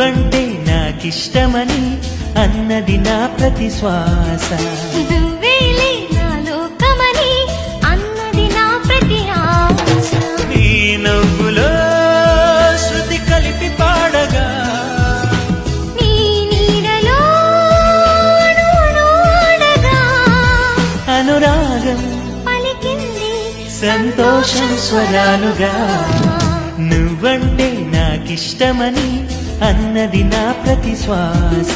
నువ్వంటే నాకిష్టమని అన్నది నా ప్రతి శ్వాస. నువ్వేలే నా లోకమని అన్నది నా ప్రతి ఆశ. నీ నవ్వులో శృతి కలిపి పాడగా నీ నీడలో అణువణు ఆడగా అనురాగం పలికింది సంతోషం స్వరాలుగా. నువ్వంటే నాకిష్టమని అన్నది నా ప్రతి శ్వాస.